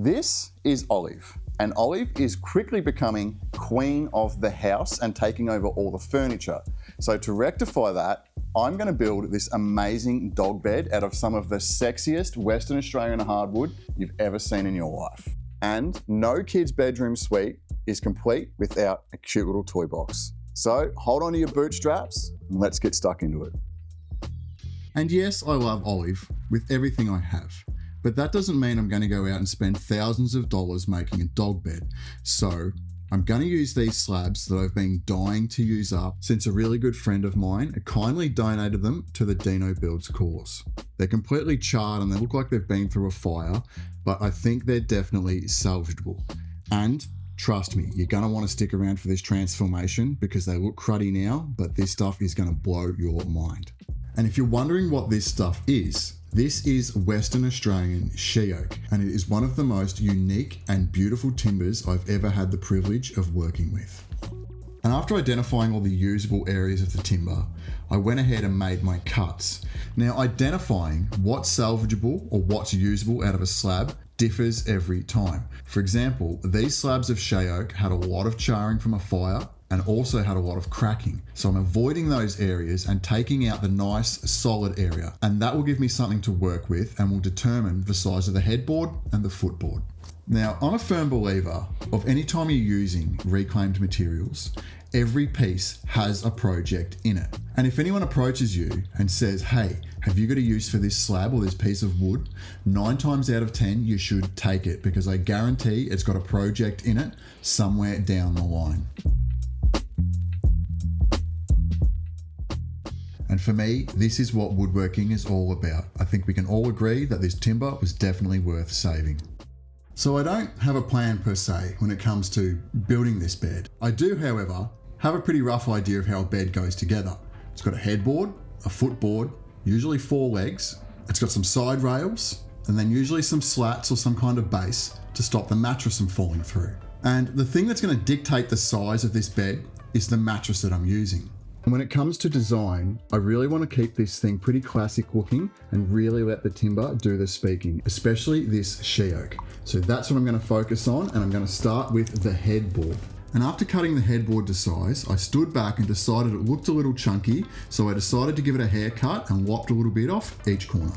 This is Olive, and Olive is quickly becoming queen of the house and taking over all the furniture. So to rectify that, I'm going to build this amazing dog bed out of some of the sexiest Western Australian hardwood you've ever seen in your life. And no kid's bedroom suite is complete without a cute little toy box. So hold on to your bootstraps and let's get stuck into it. And yes, I love Olive with everything I have. But that doesn't mean I'm going to go out and spend thousands of dollars making a dog bed. So I'm going to use these slabs that I've been dying to use up since a really good friend of mine kindly donated them to the 𝗕𝗨𝗟𝗡𝗅's cause. They're completely charred and they look like they've been through a fire, but I think they're definitely salvageable. And trust me, you're going to want to stick around for this transformation because they look cruddy now, but this stuff is going to blow your mind. And if you're wondering what this stuff is, this is Western Australian Sheok, and it is one of the most unique and beautiful timbers I've ever had the privilege of working with. And after identifying all the usable areas of the timber, I went ahead and made my cuts. Now, identifying what's salvageable or what's usable out of a slab differs every time. For example, these slabs of Sheok had a lot of charring from a fire and also had a lot of cracking. So I'm avoiding those areas and taking out the nice solid area. And that will give me something to work with and will determine the size of the headboard and the footboard. Now, I'm a firm believer of any time you're using reclaimed materials, every piece has a project in it. And if anyone approaches you and says, hey, have you got a use for this slab or this piece of wood? 9 times out of 10, you should take it because I guarantee it's got a project in it somewhere down the line. And for me, this is what woodworking is all about. I think we can all agree that this timber was definitely worth saving. So I don't have a plan per se when it comes to building this bed. I do, however, have a pretty rough idea of how a bed goes together. It's got a headboard, a footboard, usually 4 legs. It's got some side rails, and then usually some slats or some kind of base to stop the mattress from falling through. And the thing that's going to dictate the size of this bed is the mattress that I'm using. And when it comes to design, I really want to keep this thing pretty classic looking and really let the timber do the speaking, especially this Sheok. So that's what I'm going to focus on, and I'm going to start with the headboard. And after cutting the headboard to size, I stood back and decided it looked a little chunky, so I decided to give it a haircut and lopped a little bit off each corner.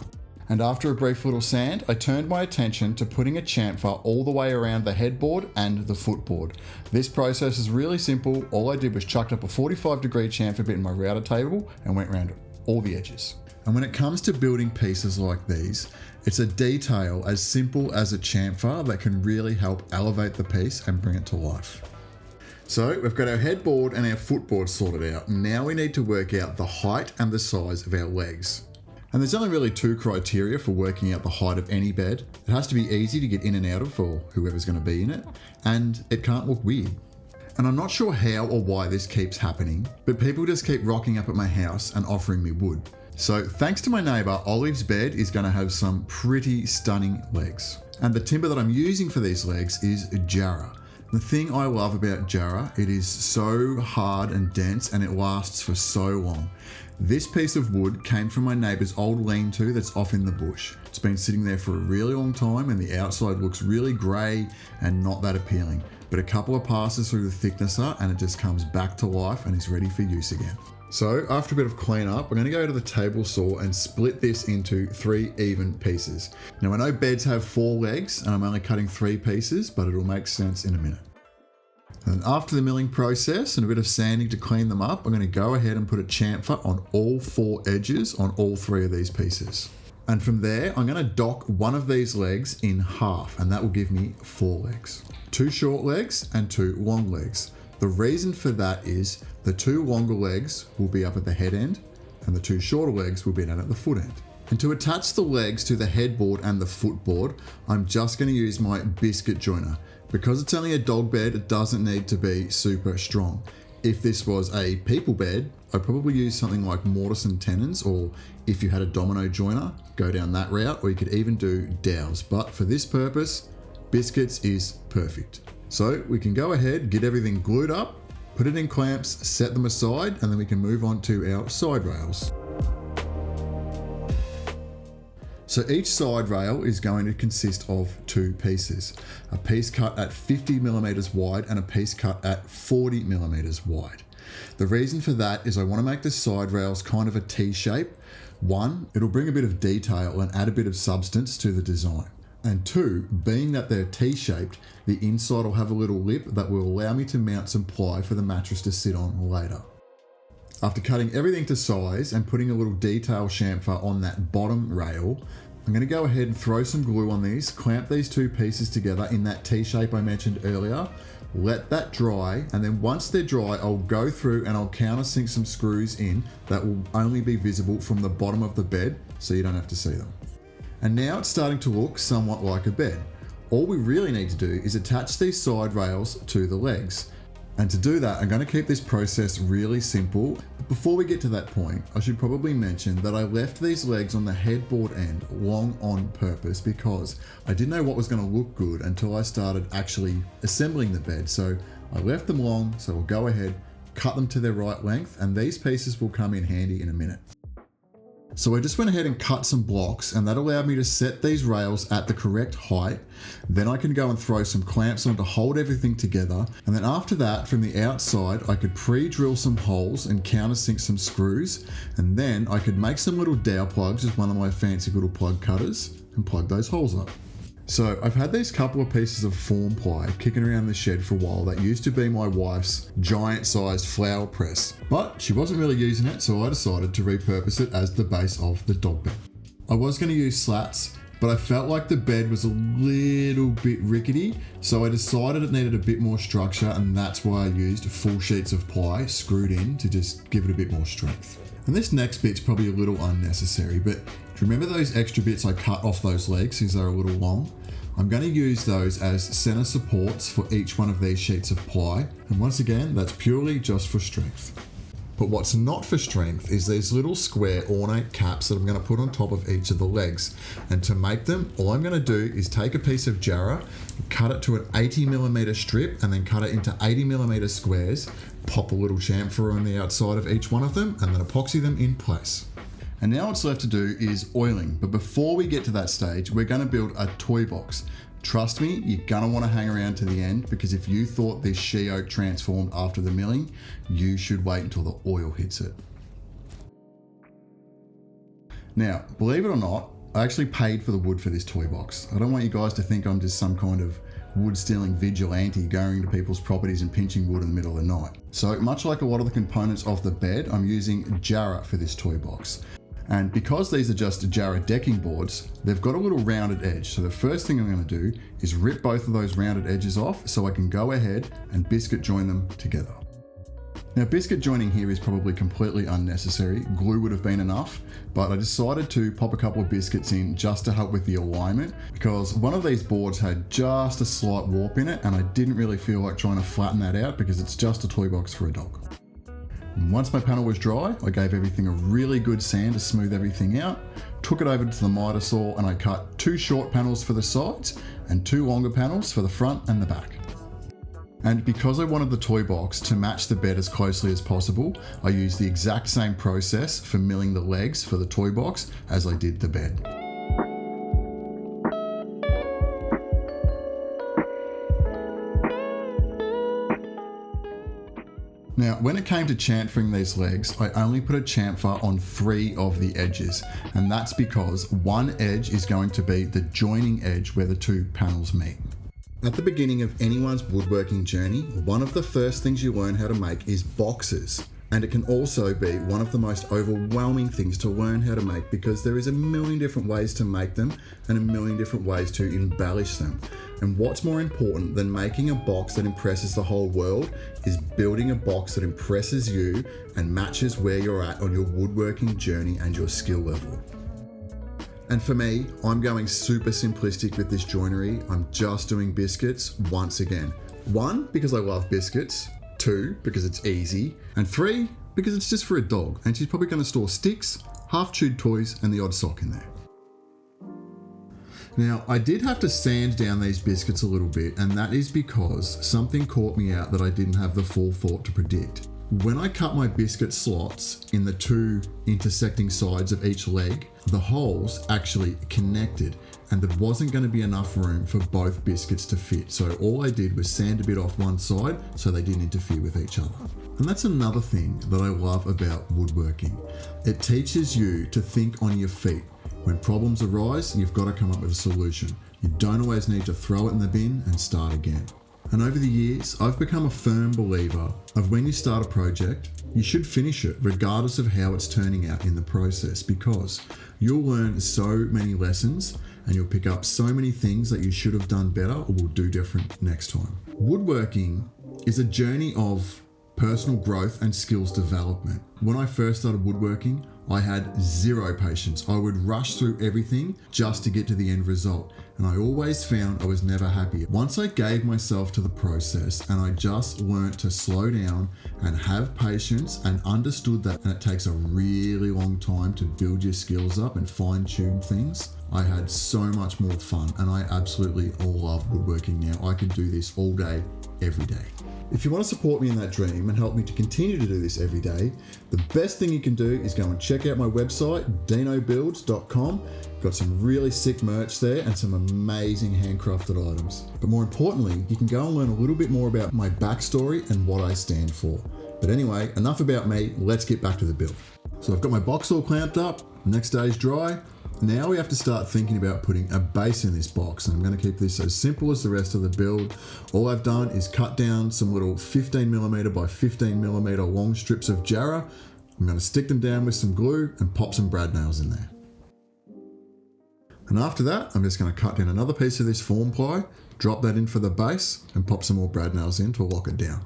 And after a brief little sand, I turned my attention to putting a chamfer all the way around the headboard and the footboard. This process is really simple. All I did was chucked up a 45-degree chamfer bit in my router table and went around all the edges. And when it comes to building pieces like these, it's a detail as simple as a chamfer that can really help elevate the piece and bring it to life. So we've got our headboard and our footboard sorted out. Now we need to work out the height and the size of our legs. And there's only really 2 criteria for working out the height of any bed. It has to be easy to get in and out of for whoever's going to be in it, and it can't look weird. And I'm not sure how or why this keeps happening, but people just keep rocking up at my house and offering me wood. So thanks to my neighbour, Olive's bed is going to have some pretty stunning legs. And the timber that I'm using for these legs is Jarrah. The thing I love about Jarrah, it is so hard and dense and it lasts for so long. This piece of wood came from my neighbour's old lean-to that's off in the bush. It's been sitting there for a really long time and the outside looks really grey and not that appealing. But a couple of passes through the thicknesser and it just comes back to life and is ready for use again. So after a bit of cleanup, I'm going to go to the table saw and split this into 3 even pieces. Now I know beds have 4 legs and I'm only cutting 3 pieces, but it'll make sense in a minute. And after the milling process and a bit of sanding to clean them up, I'm going to go ahead and put a chamfer on all 4 edges on all 3 of these pieces. And from there, I'm going to dock one of these legs in half, and that will give me 4 legs. 2 short legs and 2 long legs. The reason for that is the 2 longer legs will be up at the head end and the 2 shorter legs will be down at the foot end. And to attach the legs to the headboard and the footboard, I'm just going to use my biscuit joiner. Because it's only a dog bed, it doesn't need to be super strong. If this was a people bed, I'd probably use something like mortise and tenons, or if you had a domino joiner, go down that route, or you could even do dowels. But for this purpose, biscuits is perfect. So we can go ahead, get everything glued up, put it in clamps, set them aside, and then we can move on to our side rails. So each side rail is going to consist of two pieces, a piece cut at 50mm wide and a piece cut at 40mm wide. The reason for that is I want to make the side rails kind of a T shape. One, it'll bring a bit of detail and add a bit of substance to the design. And two, being that they're T-shaped, the inside will have a little lip that will allow me to mount some ply for the mattress to sit on later. After cutting everything to size and putting a little detail chamfer on that bottom rail, I'm going to go ahead and throw some glue on these, clamp these two pieces together in that T-shape I mentioned earlier, let that dry, and then once they're dry, I'll go through and I'll countersink some screws in that will only be visible from the bottom of the bed, so you don't have to see them. And now it's starting to look somewhat like a bed. All we really need to do is attach these side rails to the legs. And to do that, I'm going to keep this process really simple. But before we get to that point, I should probably mention that I left these legs on the headboard end long on purpose because I didn't know what was going to look good until I started actually assembling the bed. So I left them long, so we'll go ahead, cut them to their right length, and these pieces will come in handy in a minute. So I just went ahead and cut some blocks, and that allowed me to set these rails at the correct height. Then I can go and throw some clamps on to hold everything together. And then after that, from the outside, I could pre-drill some holes and countersink some screws. And then I could make some little dowel plugs with one of my fancy little plug cutters and plug those holes up. So I've had these couple of pieces of form ply kicking around the shed for a while that used to be my wife's giant sized flower press, but she wasn't really using it, so I decided to repurpose it as the base of the dog bed. I was going to use slats, but I felt like the bed was a little bit rickety, so I decided it needed a bit more structure, and that's why I used full sheets of ply screwed in to just give it a bit more strength. And this next bit's probably a little unnecessary, but do you remember those extra bits I cut off those legs since they're a little long? I'm going to use those as center supports for each one of these sheets of ply, and once again, that's purely just for strength. But what's not for strength is these little square ornate caps that I'm going to put on top of each of the legs. And to make them, all I'm going to do is take a piece of Jarrah, cut it to an 80mm strip, and then cut it into 80mm squares, pop a little chamfer on the outside of each one of them, and then epoxy them in place. And now what's left to do is oiling. But before we get to that stage, we're going to build a toy box. Trust me, you're going to want to hang around to the end, because if you thought this Sheok transformed after the milling, you should wait until the oil hits it. Now, believe it or not, I actually paid for the wood for this toy box. I don't want you guys to think I'm just some kind of wood stealing vigilante going to people's properties and pinching wood in the middle of the night. So much like a lot of the components of the bed, I'm using Jarrah for this toy box. And because these are just Jarrah decking boards, they've got a little rounded edge. So the first thing I'm going to do is rip both of those rounded edges off so I can go ahead and biscuit join them together. Now, biscuit joining here is probably completely unnecessary. Glue would have been enough, but I decided to pop a couple of biscuits in just to help with the alignment, because one of these boards had just a slight warp in it, and I didn't really feel like trying to flatten that out because it's just a toy box for a dog. And once my panel was dry, I gave everything a really good sand to smooth everything out, took it over to the miter saw, and I cut 2 short panels for the sides and 2 longer panels for the front and the back. And because I wanted the toy box to match the bed as closely as possible, I used the exact same process for milling the legs for the toy box as I did the bed. Now, when it came to chamfering these legs, I only put a chamfer on 3 of the edges, and that's because one edge is going to be the joining edge where the 2 panels meet. At the beginning of anyone's woodworking journey, one of the first things you learn how to make is boxes. And it can also be one of the most overwhelming things to learn how to make, because there is a million different ways to make them and a million different ways to embellish them. And what's more important than making a box that impresses the whole world is building a box that impresses you and matches where you're at on your woodworking journey and your skill level. And for me, I'm going super simplistic with this joinery. I'm just doing biscuits once again. 1, because I love biscuits. 2, because it's easy. And 3, because it's just for a dog, and she's probably going to store sticks, half-chewed toys, and the odd sock in there. Now, I did have to sand down these biscuits a little bit, and that is because something caught me out that I didn't have the forethought to predict. when I cut my biscuit slots in the two intersecting sides of each leg, the holes actually connected and there wasn't going to be enough room for both biscuits to fit. So all I did was sand a bit off one side so they didn't interfere with each other. And that's another thing that I love about woodworking. It teaches you to think on your feet. When problems arise, you've got to come up with a solution. You don't always need to throw it in the bin and start again. And over the years, I've become a firm believer of when you start a project, you should finish it regardless of how it's turning out in the process, because you'll learn so many lessons and you'll pick up so many things that you should have done better or will do different next time. Woodworking is a journey of personal growth and skills development. When I first started woodworking, I had zero patience. I would rush through everything just to get to the end result. And I always found I was never happy. Once I gave myself to the process and I just learned to slow down and have patience and understood that and it takes a really long time to build your skills up and fine tune things, I had so much more fun and I absolutely love woodworking now. I could do this all day, every day. If you want to support me in that dream and help me to continue to do this every day, the best thing you can do is go and check out my website, dinobuilds.com. Got some really sick merch there and some amazing handcrafted items. But more importantly, you can go and learn a little bit more about my backstory and what I stand for. But anyway, enough about me, let's get back to the build. So I've got my box all clamped up, next day's dry. Now we have to start thinking about putting a base in this box, and I'm going to keep this as simple as the rest of the build. All I've done is cut down some little 15mm by 15mm long strips of Jarrah. I'm going to stick them down with some glue and pop some brad nails in there. And after that, I'm just going to cut down another piece of this form ply, drop that in for the base and pop some more brad nails in to lock it down.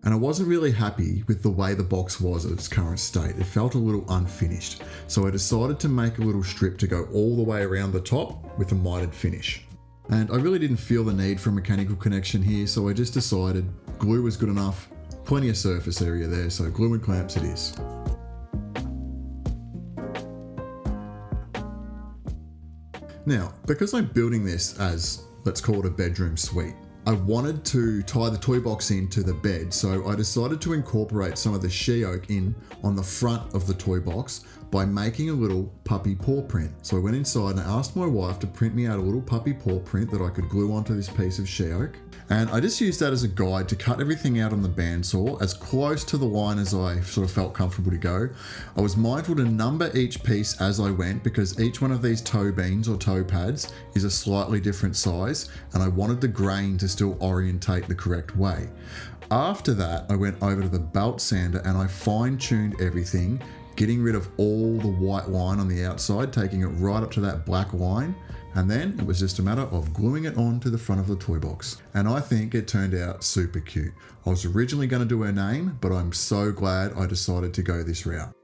And I wasn't really happy with the way the box was at its current state. It felt a little unfinished. So I decided to make a little strip to go all the way around the top with a mitered finish. And I really didn't feel the need for a mechanical connection here, so I just decided glue was good enough, plenty of surface area there, so glue and clamps it is. Now, because I'm building this as, let's call it a bedroom suite, I wanted to tie the toy box into the bed, so I decided to incorporate some of the Sheok in on the front of the toy box by making a little puppy paw print. So I went inside and I asked my wife to print me out a little puppy paw print that I could glue onto this piece of Sheok. And I just used that as a guide to cut everything out on the bandsaw as close to the line as I sort of felt comfortable to go. I was mindful to number each piece as I went because each one of these toe beans or toe pads is a slightly different size and I wanted the grain to still orientate the correct way. After that, I went over to the belt sander and I fine-tuned everything, getting rid of all the white line on the outside, taking it right up to that black line. And then it was just a matter of gluing it onto the front of the toy box. And I think it turned out super cute. I was originally going to do her name, but I'm so glad I decided to go this route.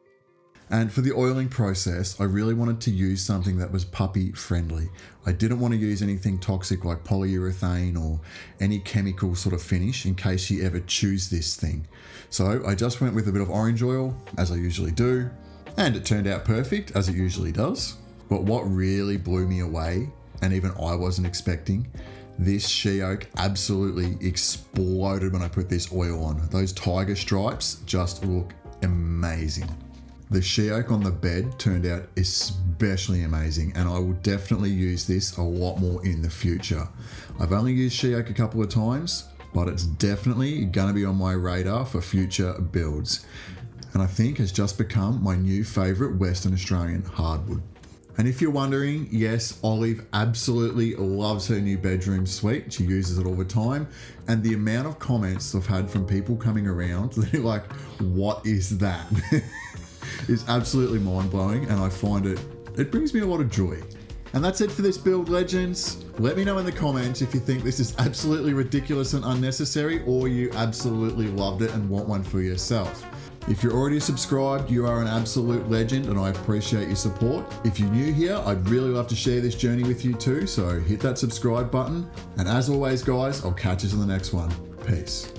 And for the oiling process, I really wanted to use something that was puppy friendly. I didn't want to use anything toxic like polyurethane or any chemical sort of finish in case she ever chews this thing. So I just went with a bit of orange oil, as I usually do, and it turned out perfect, as it usually does. But what really blew me away, and even I wasn't expecting, this Sheok absolutely exploded when I put this oil on. Those tiger stripes just look amazing. The Sheok on the bed turned out especially amazing, and I will definitely use this a lot more in the future. I've only used Sheok a couple of times, but it's definitely going to be on my radar for future builds. And I think has just become my new favourite Western Australian hardwood. And if you're wondering, yes, Olive absolutely loves her new bedroom suite. She uses it all the time. And the amount of comments I've had from people coming around, they're like, what is that? Is absolutely mind-blowing, and I find it brings me a lot of joy. And that's it for this build, legends. Let me know in the comments if you think this is absolutely ridiculous and unnecessary, or you absolutely loved it and want one for yourself. If you're already subscribed, you are an absolute legend and I appreciate your support. If you're new here, I'd really love to share this journey with you too, so hit that subscribe button. And as always, guys, I'll catch you in the next one. Peace.